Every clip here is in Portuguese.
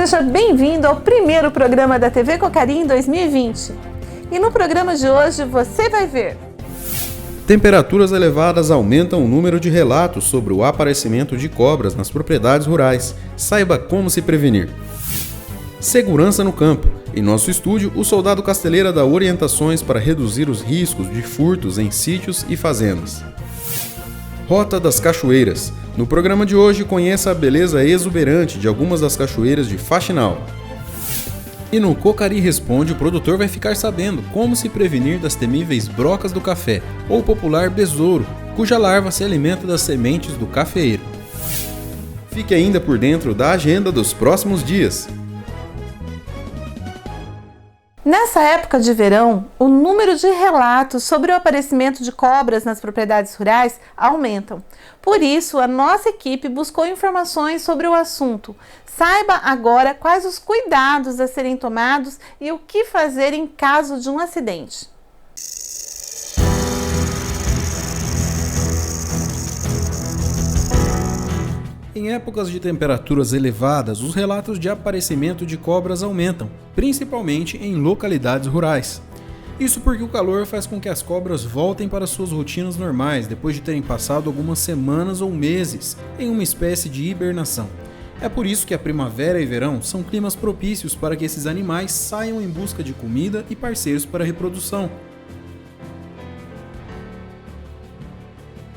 Seja bem-vindo ao primeiro programa da TV Cocaria em 2020. E no programa de hoje você vai ver: temperaturas elevadas aumentam o número de relatos sobre o aparecimento de cobras nas propriedades rurais. Saiba como se prevenir. Segurança no campo. Em nosso estúdio, o soldado Casteleira dá orientações para reduzir os riscos de furtos em sítios e fazendas. Rota das Cachoeiras. No programa de hoje, conheça a beleza exuberante de algumas das cachoeiras de Faxinal. E no Cocari Responde, o produtor vai ficar sabendo como se prevenir das temíveis brocas do café, ou popular besouro, cuja larva se alimenta das sementes do cafeeiro. Fique ainda por dentro da agenda dos próximos dias. Nessa época de verão, o número de relatos sobre o aparecimento de cobras nas propriedades rurais aumentam. Por isso, a nossa equipe buscou informações sobre o assunto. Saiba agora quais os cuidados a serem tomados e o que fazer em caso de um acidente. Em épocas de temperaturas elevadas, os relatos de aparecimento de cobras aumentam, principalmente em localidades rurais. Isso porque o calor faz com que as cobras voltem para suas rotinas normais depois de terem passado algumas semanas ou meses em uma espécie de hibernação. É por isso que a primavera e verão são climas propícios para que esses animais saiam em busca de comida e parceiros para a reprodução.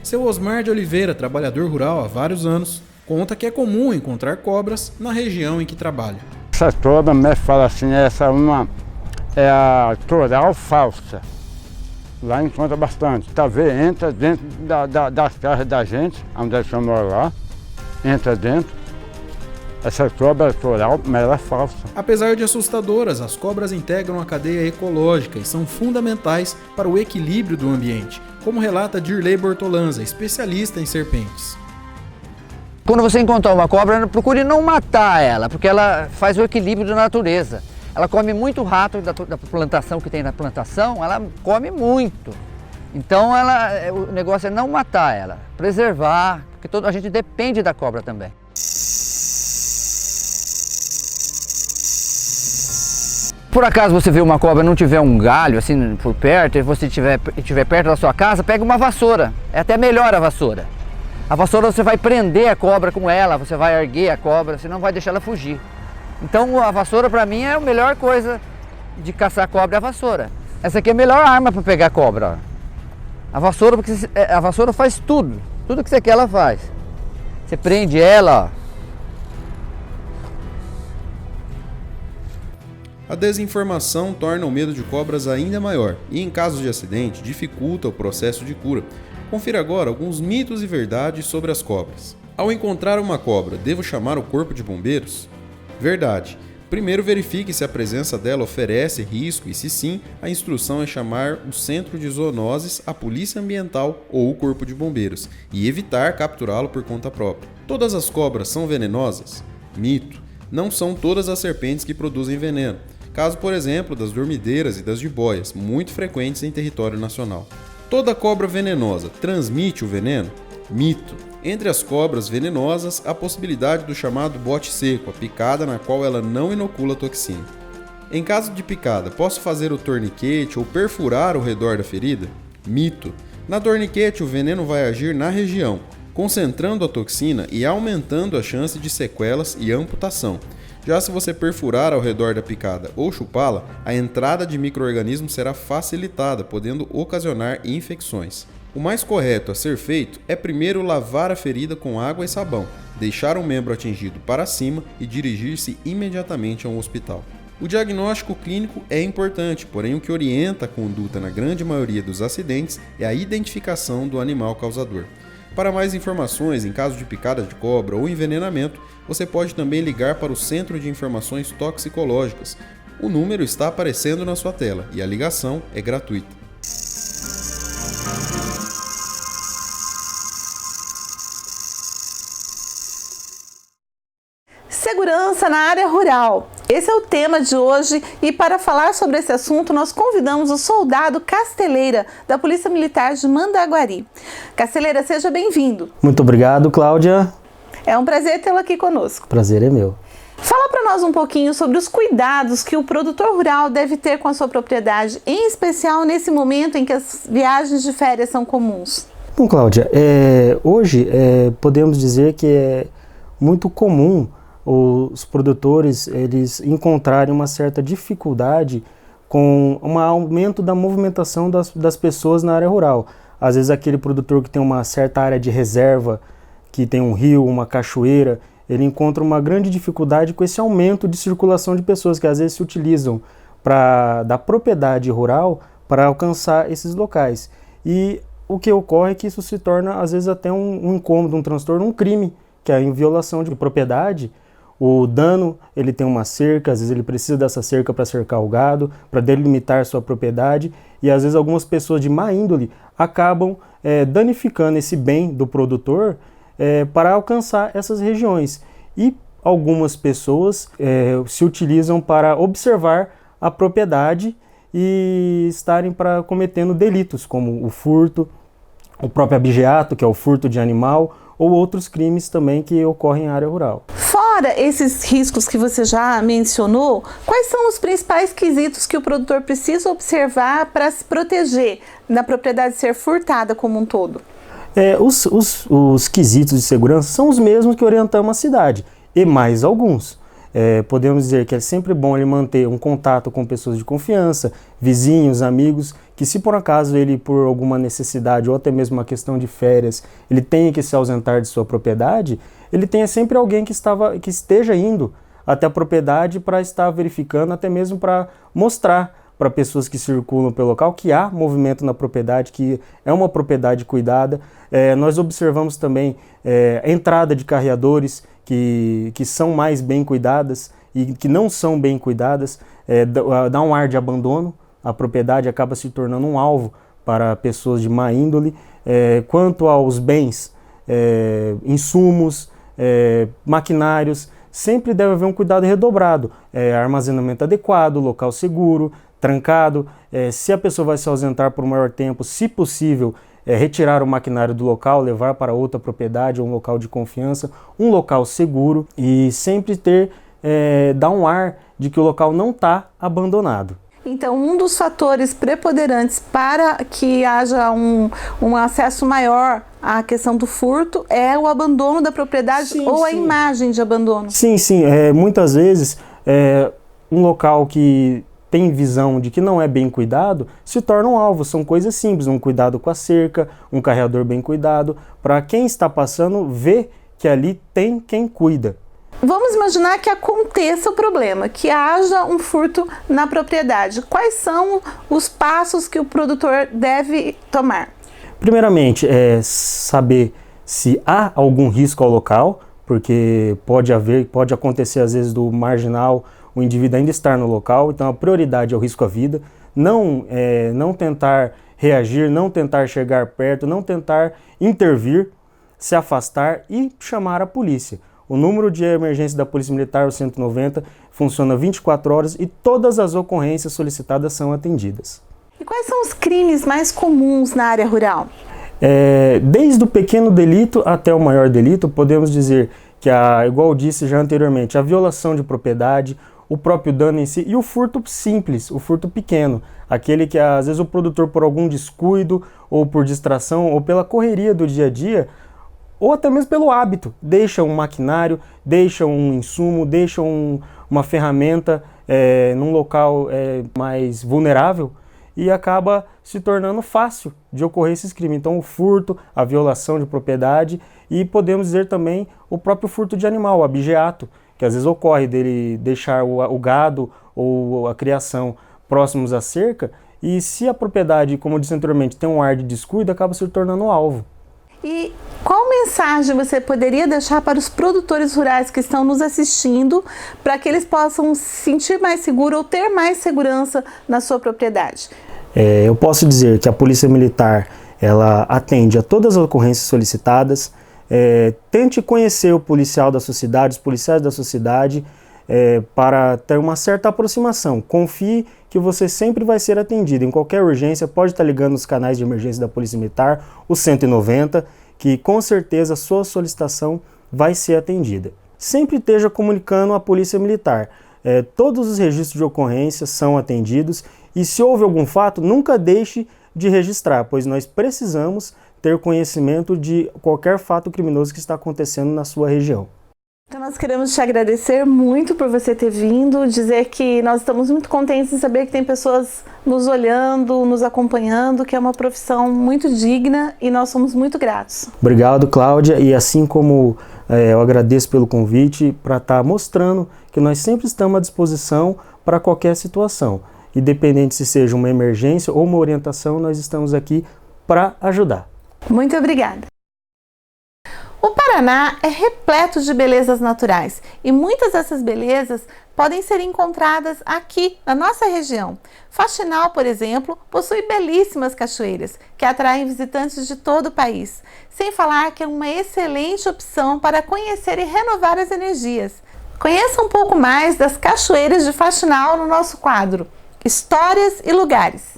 Seu Osmar de Oliveira, trabalhador rural há vários anos, conta que é comum encontrar cobras na região em que trabalha. Essa cobra, o mestre fala assim, essa é a toral falsa. Lá encontra bastante. Talvez entra dentro das casas da gente, onde eles moram lá, entra dentro. Essa cobra é toral, mas ela é falsa. Apesar de assustadoras, as cobras integram a cadeia ecológica e são fundamentais para o equilíbrio do ambiente, como relata Dirley Bortolanza, especialista em serpentes. Quando você encontrar uma cobra, procure não matar ela, porque ela faz o equilíbrio da natureza. Ela come muito rato da plantação que tem na plantação, ela come muito. Então o negócio é não matar ela, preservar, porque a gente depende da cobra também. Por acaso você vê uma cobra e não tiver um galho assim por perto, e você estiver perto da sua casa, pega uma vassoura. É até melhor a vassoura. A vassoura você vai prender a cobra com ela, você vai erguer a cobra, você não vai deixar ela fugir. Então a vassoura para mim é a melhor coisa de caçar cobra, é a vassoura. Essa aqui é a melhor arma para pegar cobra. A vassoura, porque a vassoura faz tudo que você quer ela faz. Você prende ela, ó. A desinformação torna o medo de cobras ainda maior e, em casos de acidente, dificulta o processo de cura. Confira agora alguns mitos e verdades sobre as cobras. Ao encontrar uma cobra, devo chamar o corpo de bombeiros? Verdade. Primeiro verifique se a presença dela oferece risco e, se sim, a instrução é chamar o Centro de Zoonoses, a Polícia Ambiental ou o Corpo de Bombeiros e evitar capturá-lo por conta própria. Todas as cobras são venenosas? Mito. Não são todas as serpentes que produzem veneno. Caso, por exemplo, das dormideiras e das jiboias, muito frequentes em território nacional. Toda cobra venenosa transmite o veneno? Mito. Entre as cobras venenosas, há a possibilidade do chamado bote seco, a picada na qual ela não inocula toxina. Em caso de picada, posso fazer o torniquete ou perfurar ao redor da ferida? Mito. Na torniquete, o veneno vai agir na região, concentrando a toxina e aumentando a chance de sequelas e amputação. Já se você perfurar ao redor da picada ou chupá-la, a entrada de micro-organismos será facilitada, podendo ocasionar infecções. O mais correto a ser feito é primeiro lavar a ferida com água e sabão, deixar o membro atingido para cima e dirigir-se imediatamente a um hospital. O diagnóstico clínico é importante, porém o que orienta a conduta na grande maioria dos acidentes é a identificação do animal causador. Para mais informações em caso de picada de cobra ou envenenamento, você pode também ligar para o Centro de Informações Toxicológicas. O número está aparecendo na sua tela e a ligação é gratuita. Segurança na área rural. Esse é o tema de hoje e para falar sobre esse assunto nós convidamos o soldado Casteleira da Polícia Militar de Mandaguari. Casteleira, seja bem-vindo. Muito obrigado, Cláudia. É um prazer tê-lo aqui conosco. Prazer é meu. Fala para nós um pouquinho sobre os cuidados que o produtor rural deve ter com a sua propriedade, em especial nesse momento em que as viagens de férias são comuns. Bom, Cláudia, hoje podemos dizer que é muito comum os produtores eles encontrarem uma certa dificuldade com um aumento da movimentação das pessoas na área rural. Às vezes aquele produtor que tem uma certa área de reserva, que tem um rio, uma cachoeira, ele encontra uma grande dificuldade com esse aumento de circulação de pessoas que às vezes se utilizam da propriedade rural para alcançar esses locais. E o que ocorre é que isso se torna às vezes até um incômodo, um transtorno, um crime, que é a violação de propriedade. O dano, ele tem uma cerca, às vezes ele precisa dessa cerca para cercar o gado, para delimitar sua propriedade, e às vezes algumas pessoas de má índole acabam danificando esse bem do produtor para alcançar essas regiões. E algumas pessoas se utilizam para observar a propriedade e estarem cometendo delitos, como o furto, o próprio abigeato, que é o furto de animal, ou outros crimes também que ocorrem em área rural. Fora esses riscos que você já mencionou, quais são os principais quesitos que o produtor precisa observar para se proteger da propriedade ser furtada como um todo? Os quesitos de segurança são os mesmos que orientamos a cidade, e mais alguns. Podemos dizer que é sempre bom ele manter um contato com pessoas de confiança, vizinhos, amigos, que se por acaso ele, por alguma necessidade ou até mesmo uma questão de férias, ele tenha que se ausentar de sua propriedade, ele tenha sempre alguém que esteja indo até a propriedade para estar verificando, até mesmo para mostrar para pessoas que circulam pelo local que há movimento na propriedade, que é uma propriedade cuidada. Nós observamos também a entrada de carreadores que são mais bem cuidadas e que não são bem cuidadas, dá um ar de abandono, a propriedade acaba se tornando um alvo para pessoas de má índole. Quanto aos bens, insumos, maquinários, sempre deve haver um cuidado redobrado, armazenamento adequado, local seguro, trancado. Se a pessoa vai se ausentar por um maior tempo, se possível, retirar o maquinário do local, levar para outra propriedade, um local de confiança, um local seguro, e sempre dar um ar de que o local não está abandonado. Então, um dos fatores preponderantes para que haja um acesso maior à questão do furto é o abandono da propriedade ou a imagem de abandono. Sim. Muitas vezes um local que tem visão de que não é bem cuidado se torna um alvo. São coisas simples, um cuidado com a cerca, um carreador bem cuidado, para quem está passando ver que ali tem quem cuida. Vamos imaginar que aconteça o problema, que haja um furto na propriedade. Quais são os passos que o produtor deve tomar? Primeiramente, saber se há algum risco ao local, porque pode acontecer às vezes do marginal, o indivíduo ainda estar no local, então a prioridade é o risco à vida. Não tentar reagir, não tentar chegar perto, não tentar intervir, se afastar e chamar a polícia. O número de emergência da Polícia Militar, o 190, funciona 24 horas e todas as ocorrências solicitadas são atendidas. E quais são os crimes mais comuns na área rural? Desde o pequeno delito até o maior delito, podemos dizer que, igual eu disse já anteriormente, a violação de propriedade, o próprio dano em si e o furto simples, o furto pequeno, aquele que às vezes o produtor, por algum descuido ou por distração ou pela correria do dia a dia, ou até mesmo pelo hábito, deixa um maquinário, deixa um insumo, deixa uma ferramenta num local mais vulnerável e acaba se tornando fácil de ocorrer esses crimes. Então o furto, a violação de propriedade e podemos dizer também o próprio furto de animal, o abigeato, que às vezes ocorre dele deixar o gado ou a criação próximos à cerca e se a propriedade, como eu disse anteriormente, tem um ar de descuido, acaba se tornando alvo. E qual mensagem você poderia deixar para os produtores rurais que estão nos assistindo para que eles possam se sentir mais seguros ou ter mais segurança na sua propriedade? Eu posso dizer que a Polícia Militar ela atende a todas as ocorrências solicitadas. Tente conhecer o policial da sua cidade, os policiais da sua cidade, para ter uma certa aproximação. Confie que você sempre vai ser atendido. Em qualquer urgência, pode estar ligando nos canais de emergência da Polícia Militar, o 190, que com certeza a sua solicitação vai ser atendida. sempre esteja comunicando à Polícia Militar. Todos os registros de ocorrência são atendidos e se houve algum fato, nunca deixe de registrar, pois nós precisamos ter conhecimento de qualquer fato criminoso que está acontecendo na sua região. Então nós queremos te agradecer muito por você ter vindo, dizer que nós estamos muito contentes em saber que tem pessoas nos olhando, nos acompanhando, que é uma profissão muito digna e nós somos muito gratos. Obrigado, Cláudia, e assim como eu agradeço pelo convite para estar mostrando que nós sempre estamos à disposição para qualquer situação. Independente se seja uma emergência ou uma orientação, nós estamos aqui para ajudar. Muito obrigada. O Paraná é repleto de belezas naturais e muitas dessas belezas podem ser encontradas aqui na nossa região. Faxinal, por exemplo, possui belíssimas cachoeiras que atraem visitantes de todo o país, sem falar que é uma excelente opção para conhecer e renovar as energias. Conheça um pouco mais das cachoeiras de Faxinal no nosso quadro Histórias e Lugares.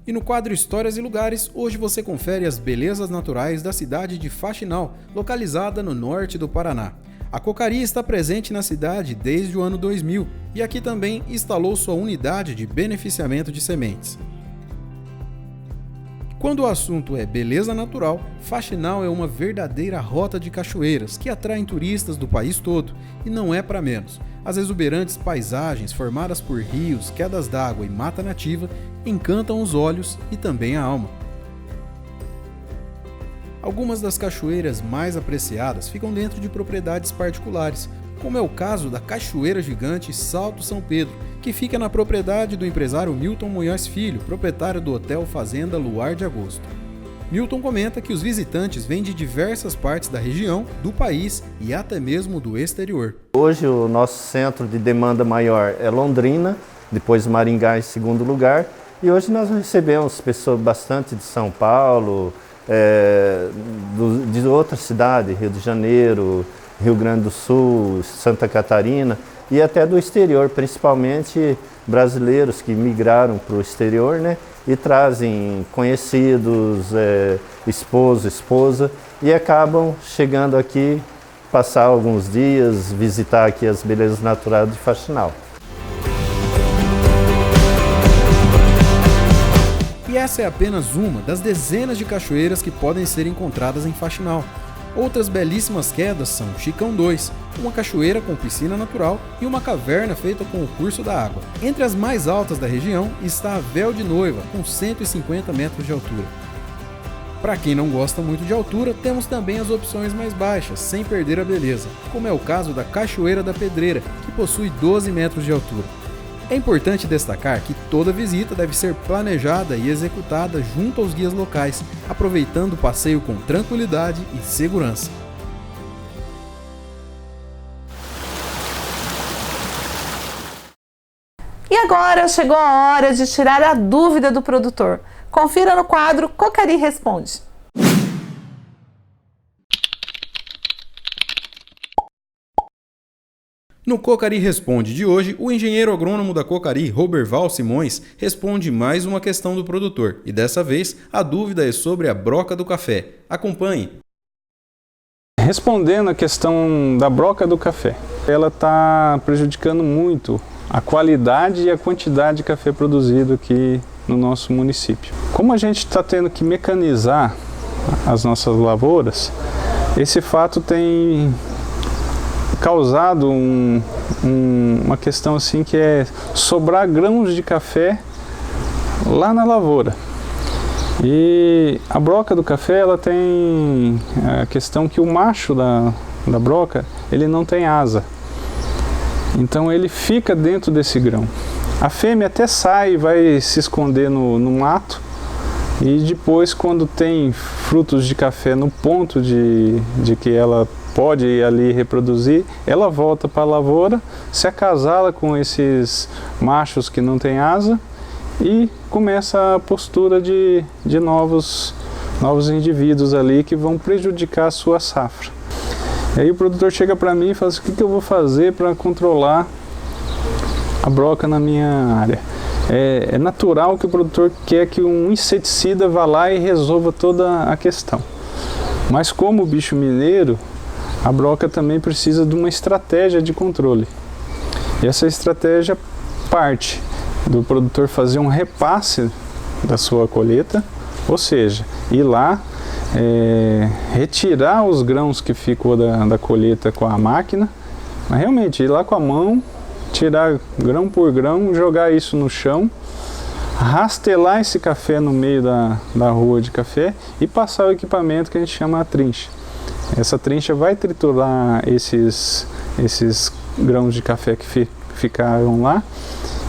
E no quadro Histórias e Lugares, hoje você confere as belezas naturais da cidade de Faxinal, localizada no norte do Paraná. A Cocari está presente na cidade desde o ano 2000 e aqui também instalou sua unidade de beneficiamento de sementes. Quando o assunto é beleza natural, Faxinal é uma verdadeira rota de cachoeiras que atraem turistas do país todo, e não é para menos. As exuberantes paisagens formadas por rios, quedas d'água e mata nativa encantam os olhos e também a alma. Algumas das cachoeiras mais apreciadas ficam dentro de propriedades particulares, como é o caso da Cachoeira Gigante Salto São Pedro, que fica na propriedade do empresário Milton Munhoz Filho, proprietário do Hotel Fazenda Luar de Agosto. Milton comenta que os visitantes vêm de diversas partes da região, do país e até mesmo do exterior. Hoje o nosso centro de demanda maior é Londrina, depois Maringá em segundo lugar, e hoje nós recebemos pessoas bastante de São Paulo, de outras cidades, Rio de Janeiro, Rio Grande do Sul, Santa Catarina e até do exterior, principalmente brasileiros que migraram para o exterior, né? E trazem conhecidos, esposo, esposa e acabam chegando aqui, passar alguns dias, visitar aqui as belezas naturais de Faxinal. E essa é apenas uma das dezenas de cachoeiras que podem ser encontradas em Faxinal. Outras belíssimas quedas são Chicão 2, uma cachoeira com piscina natural e uma caverna feita com o curso da água. Entre as mais altas da região está a Véu de Noiva, com 150 metros de altura. Para quem não gosta muito de altura, temos também as opções mais baixas, sem perder a beleza, como é o caso da Cachoeira da Pedreira, que possui 12 metros de altura. É importante destacar que toda visita deve ser planejada e executada junto aos guias locais, aproveitando o passeio com tranquilidade e segurança. E agora chegou a hora de tirar a dúvida do produtor. Confira no quadro Cocari Responde. No Cocari Responde de hoje, o engenheiro agrônomo da Cocari, Roberval Simões, responde mais uma questão do produtor. E dessa vez, a dúvida é sobre a broca do café. Acompanhe! Respondendo a questão da broca do café, ela está prejudicando muito a qualidade e a quantidade de café produzido aqui no nosso município. Como a gente está tendo que mecanizar as nossas lavouras, esse fato tem causado uma questão assim que é sobrar grãos de café lá na lavoura. E a broca do café, ela tem a questão que o macho da broca, ele não tem asa. Então ele fica dentro desse grão. A fêmea até sai e vai se esconder no mato, e depois, quando tem frutos de café no ponto de que ela pode ir ali reproduzir, ela volta para a lavoura, se acasala com esses machos que não têm asa e começa a postura de novos indivíduos ali que vão prejudicar a sua safra. E aí o produtor chega para mim e fala assim: o que eu vou fazer para controlar a broca na minha área. É natural que o produtor quer que um inseticida vá lá e resolva toda a questão. Mas como o bicho mineiro, a broca também precisa de uma estratégia de controle. E essa estratégia parte do produtor fazer um repasse da sua colheita, ou seja, ir lá, retirar os grãos que ficou da colheita com a máquina, mas realmente ir lá com a mão, tirar grão por grão, jogar isso no chão, rastelar esse café no meio da rua de café e passar o equipamento que a gente chama a trincha. Essa trincha vai triturar esses grãos de café que ficaram lá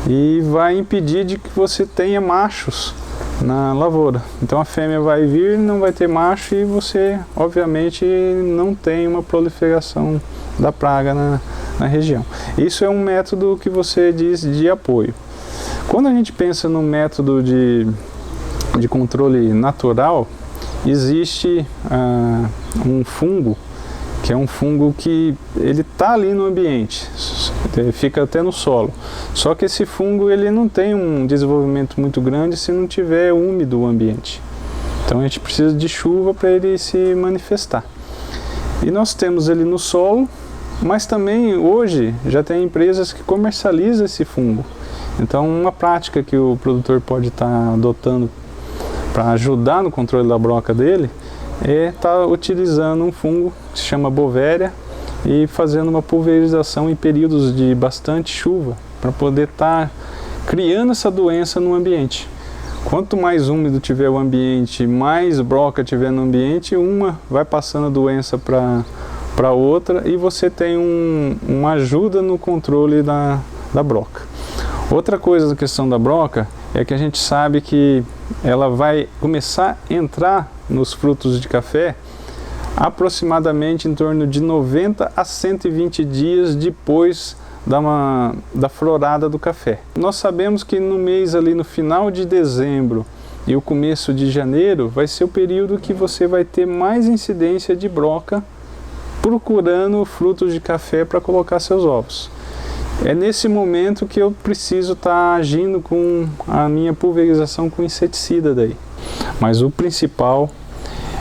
e vai impedir de que você tenha machos na lavoura. Então a fêmea vai vir, não vai ter macho e você obviamente não tem uma proliferação da praga na região. Isso é um método que você diz de apoio. Quando a gente pensa no método de controle natural, existe um fungo, que é um fungo que ele está ali no ambiente, fica até no solo. Só que esse fungo ele não tem um desenvolvimento muito grande se não tiver úmido o ambiente. Então a gente precisa de chuva para ele se manifestar. E nós temos ele no solo, mas também hoje já tem empresas que comercializam esse fungo. Então uma prática que o produtor pode estar adotando para ajudar no controle da broca dele é estar utilizando um fungo que se chama Bovéria e fazendo uma pulverização em períodos de bastante chuva para poder estar criando essa doença no ambiente. Quanto mais úmido tiver o ambiente, mais broca tiver no ambiente, uma vai passando a doença para outra e você tem uma ajuda no controle da broca. Outra coisa da questão da broca é que a gente sabe que ela vai começar a entrar nos frutos de café aproximadamente em torno de 90 a 120 dias depois da florada do café. Nós sabemos que no mês ali no final de dezembro e o começo de janeiro vai ser o período que você vai ter mais incidência de broca procurando frutos de café para colocar seus ovos. É nesse momento que eu preciso estar agindo com a minha pulverização com inseticida daí. Mas o principal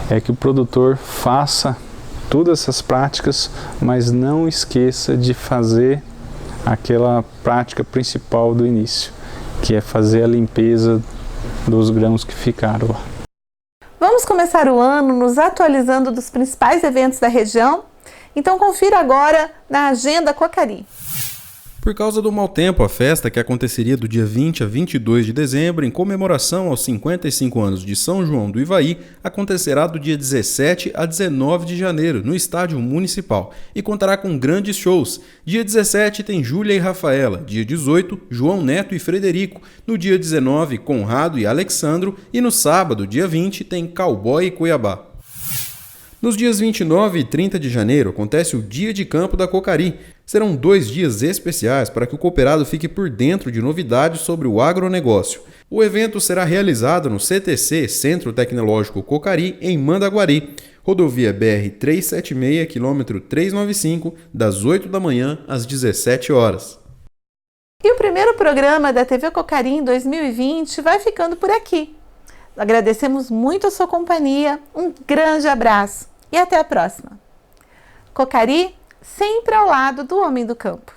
é que o produtor faça todas essas práticas, mas não esqueça de fazer aquela prática principal do início, que é fazer a limpeza dos grãos que ficaram lá. Vamos começar o ano nos atualizando dos principais eventos da região? Então confira agora na Agenda Cocari. Por causa do mau tempo, a festa, que aconteceria do dia 20 a 22 de dezembro, em comemoração aos 55 anos de São João do Ivaí, acontecerá do dia 17 a 19 de janeiro, no Estádio Municipal, e contará com grandes shows. Dia 17 tem Júlia e Rafaela, dia 18, João Neto e Frederico, no dia 19, Conrado e Alexandro, e no sábado, dia 20, tem Cowboy e Cuiabá. Nos dias 29 e 30 de janeiro acontece o Dia de Campo da Cocari. Serão 2 dias especiais para que o cooperado fique por dentro de novidades sobre o agronegócio. O evento será realizado no CTC, Centro Tecnológico Cocari, em Mandaguari, rodovia BR-376, quilômetro 395, das 8 da manhã às 17 horas. E o primeiro programa da TV Cocari em 2020 vai ficando por aqui. Agradecemos muito a sua companhia, um grande abraço e até a próxima. Cocari, sempre ao lado do homem do campo.